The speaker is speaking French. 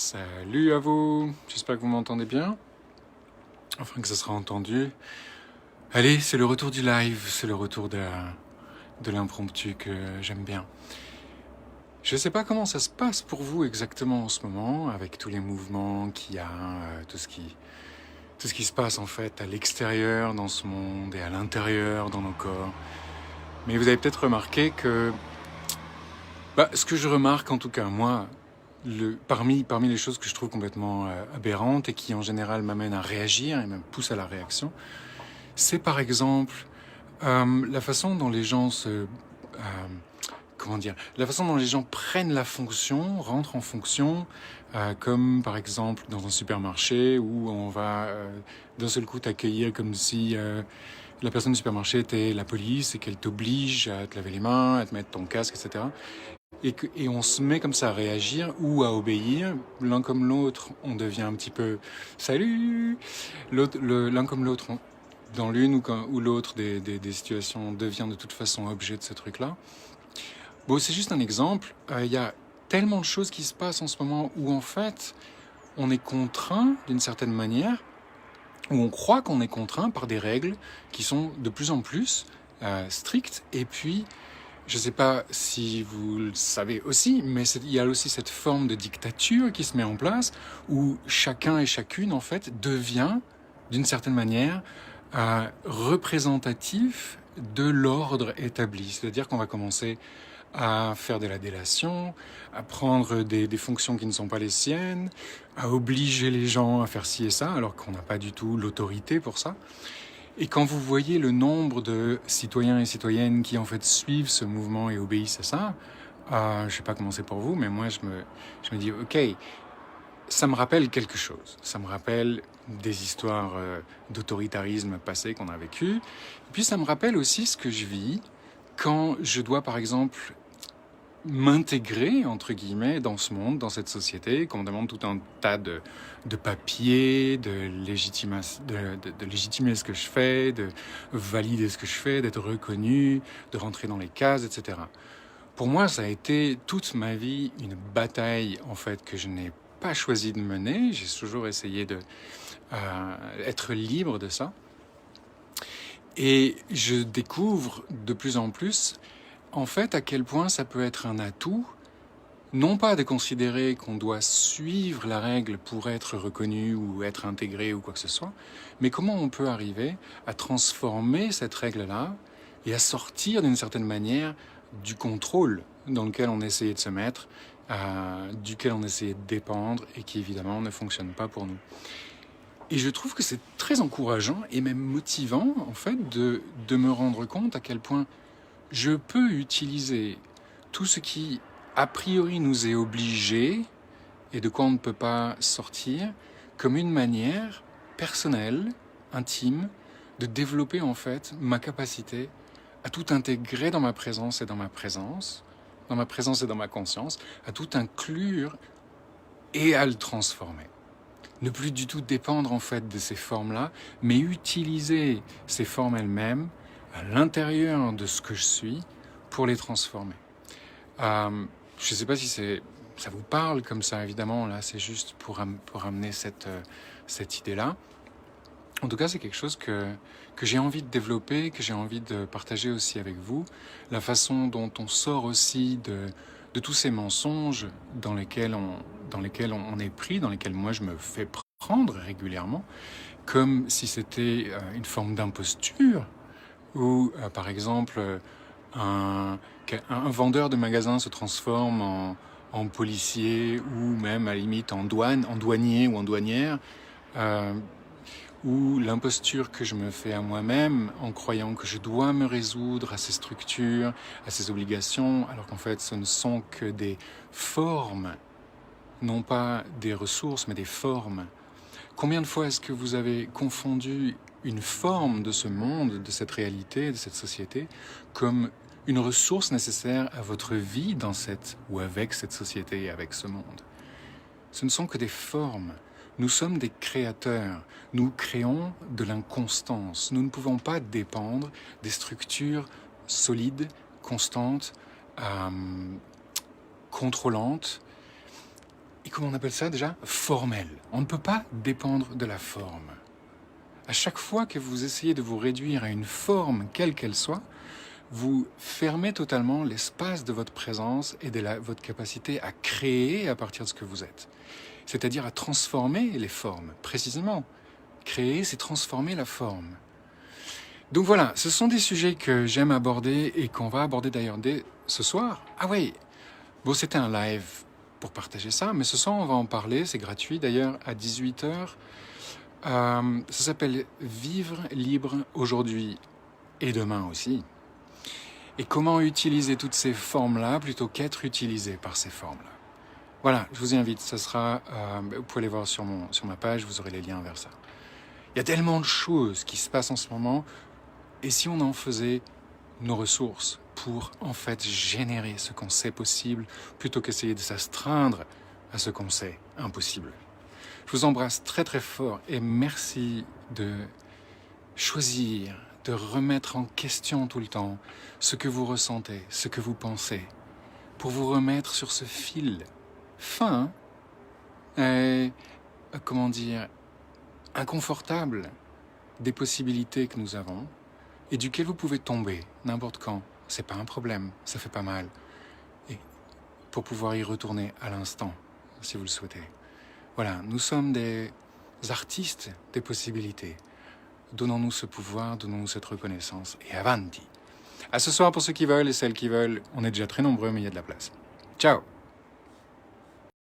Salut à vous, j'espère que vous m'entendez bien, enfin que ça sera entendu. Allez, c'est le retour du live, c'est le retour de l'impromptu que j'aime bien. Je ne sais pas comment ça se passe pour vous exactement en ce moment, avec tous les mouvements qu'il y a, tout ce qui se passe en fait à l'extérieur dans ce monde et à l'intérieur dans nos corps. Mais vous avez peut-être remarqué que, ce que je remarque en tout cas moi, parmi les choses que je trouve complètement aberrantes et qui en général m'amènent à réagir et même poussent à la réaction, c'est par exemple la façon dont les gens la façon dont les gens prennent la fonction, rentrent en fonction, comme par exemple dans un supermarché où on va d'un seul coup t'accueillir comme si la personne du supermarché était la police et qu'elle t'oblige à te laver les mains, à te mettre ton casque, etc. Et on se met comme ça à réagir ou à obéir. L'un comme l'autre, on devient un petit peu « Salut !» L'un comme l'autre, dans l'une ou l'autre des situations, on devient de toute façon objet de ce truc-là. Bon, c'est juste un exemple. Il y a tellement de choses qui se passent en ce moment où en fait, on est contraint d'une certaine manière, où on croit qu'on est contraint par des règles qui sont de plus en plus strictes. Et puis, je ne sais pas si vous le savez aussi, mais il y a aussi cette forme de dictature qui se met en place où chacun et chacune, en fait, devient, d'une certaine manière, représentatif de l'ordre établi. C'est-à-dire qu'on va commencer à faire de la délation, à prendre des fonctions qui ne sont pas les siennes, à obliger les gens à faire ci et ça, alors qu'on n'a pas du tout l'autorité pour ça. Et quand vous voyez le nombre de citoyens et citoyennes qui en fait suivent ce mouvement et obéissent à ça, je ne sais pas comment c'est pour vous, mais moi je me dis ok, ça me rappelle quelque chose. Ça me rappelle des histoires d'autoritarisme passé qu'on a vécu. Et puis ça me rappelle aussi ce que je vis quand je dois par exemple m'intégrer, entre guillemets, dans ce monde, dans cette société, qu'on me demande tout un tas de papiers, de légitimer ce que je fais, de valider ce que je fais, d'être reconnu, de rentrer dans les cases, etc. Pour moi, ça a été toute ma vie une bataille, en fait, que je n'ai pas choisi de mener. J'ai toujours essayé de être libre de ça. Et je découvre de plus en plus en fait, à quel point ça peut être un atout, non pas de considérer qu'on doit suivre la règle pour être reconnu ou être intégré ou quoi que ce soit, mais comment on peut arriver à transformer cette règle-là et à sortir d'une certaine manière du contrôle dans lequel on essayait de se mettre, duquel on essayait de dépendre et qui évidemment ne fonctionne pas pour nous. Et je trouve que c'est très encourageant et même motivant en fait de me rendre compte à quel point je peux utiliser tout ce qui, a priori, nous est obligé et de quoi on ne peut pas sortir comme une manière personnelle, intime, de développer en fait ma capacité à tout intégrer dans ma présence et dans ma présence, dans ma présence et dans ma conscience, à tout inclure et à le transformer. Ne plus du tout dépendre en fait de ces formes-là, mais utiliser ces formes elles-mêmes à l'intérieur de ce que je suis pour les transformer. Je ne sais pas si ça vous parle comme ça, évidemment, là c'est juste pour amener cette idée-là. En tout cas, c'est quelque chose que j'ai envie de développer, que j'ai envie de partager aussi avec vous. La façon dont on sort aussi de tous ces mensonges dans lesquels on est pris, dans lesquels moi je me fais prendre régulièrement, comme si c'était une forme d'imposture, où par exemple un vendeur de magasin se transforme en policier ou même à la limite en douanier ou en douanière, ou l'imposture que je me fais à moi-même en croyant que je dois me résoudre à ces structures, à ces obligations, alors qu'en fait ce ne sont que des formes, non pas des ressources, mais des formes. Combien de fois est-ce que vous avez confondu une forme de ce monde, de cette réalité, de cette société, comme une ressource nécessaire à votre vie dans cette ou avec cette société et avec ce monde? Ce ne sont que des formes. Nous sommes des créateurs. Nous créons de l'inconstance. Nous ne pouvons pas dépendre des structures solides, constantes, contrôlantes, et comment on appelle ça déjà? Formel. On ne peut pas dépendre de la forme. À chaque fois que vous essayez de vous réduire à une forme, quelle qu'elle soit, vous fermez totalement l'espace de votre présence et de votre capacité à créer à partir de ce que vous êtes. C'est-à-dire à transformer les formes, précisément. Créer, c'est transformer la forme. Donc voilà, ce sont des sujets que j'aime aborder et qu'on va aborder d'ailleurs dès ce soir. Ah oui, bon, c'était un live pour partager ça, mais ce soir on va en parler, c'est gratuit d'ailleurs, à 18h. Ça s'appelle Vivre libre aujourd'hui et demain aussi. Et comment utiliser toutes ces formes-là plutôt qu'être utilisé par ces formes-là. Voilà, je vous y invite, ça sera, vous pouvez aller voir sur ma page, vous aurez les liens vers ça. Il y a tellement de choses qui se passent en ce moment, et si on en faisait nos ressources pour en fait générer ce qu'on sait possible, plutôt qu'essayer de s'astreindre à ce qu'on sait impossible. Je vous embrasse très très fort et merci de choisir, de remettre en question tout le temps ce que vous ressentez, ce que vous pensez, pour vous remettre sur ce fil fin et, comment dire, inconfortable des possibilités que nous avons et duquel vous pouvez tomber n'importe quand. C'est pas un problème, ça fait pas mal. Et pour pouvoir y retourner à l'instant, si vous le souhaitez. Voilà, nous sommes des artistes des possibilités. Donnons-nous ce pouvoir, donnons-nous cette reconnaissance. Et avanti. À ce soir pour ceux qui veulent et celles qui veulent. On est déjà très nombreux, mais il y a de la place. Ciao!